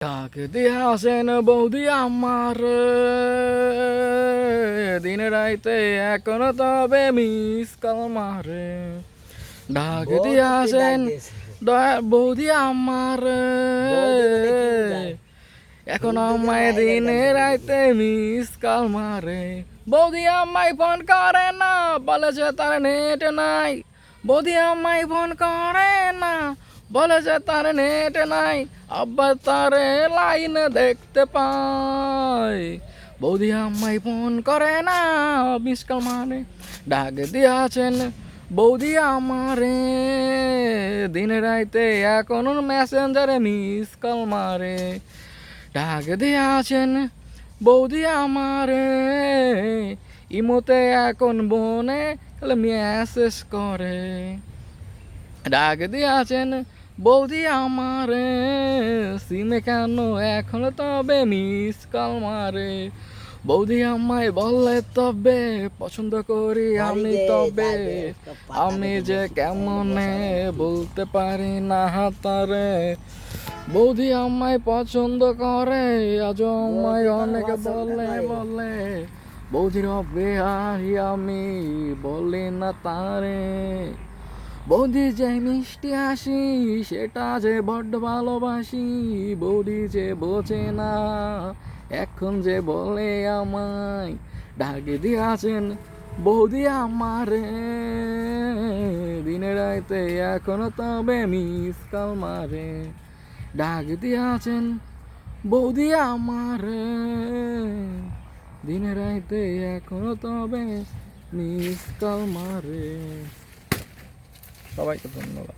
ডাক দিয়াছেন বৌদি আমার দিন রাইতে এখনো তবে মিস কল মারে। ডাক দিয়াছেন বৌদি আমার এখন আমায় দিনে রাইতে মিস কল মারে। বৌদি আমায় ফোন করে না, বলেছে তার নেট নাই। বৌদি আমায় ফোন করে না, বলেছে তার নেট নাই। আবার তার লাইন দেখতে পাই। বৌদি আমায় ফোন করে না, মিস কল মারে। ডাক দিয়াছেন বৌদি আমারে দিন রাইতে এখন মেসেঞ্জারে মিস কল মারে। ডাক দিয়াছেন বৌদি আমারে ইমোতে এখন বনে মেসেজ করে। ডাক দিয়াছেন বৌদি আমারে সিমে কেন এখন তবে মিস কল মারে। বৌদি আমায় বললে তবে পছন্দ করি আমি, তবে আমি যে কেমনে বলতে পারি না তারে। বৌদি আমায় পছন্দ করে আজ আমায় অনেক বলে বৌদির অবেহারি আমি বলি না তারে। বৌদি যে মিষ্টি হাসি সেটা যে বড্ড ভালোবাসি, বৌদি যে বোঝে না এখন যে বলে আমায়। ডাক দিয়াছেন বৌদি আমারে দিনে রাইতে এখনো তবে মিস কল মারে। ডাক দিয়াছেন বৌদি আমারে দিনে রাইতে এখনো তবে মিস কল মারে। সবাইকে ধন্যবাদ।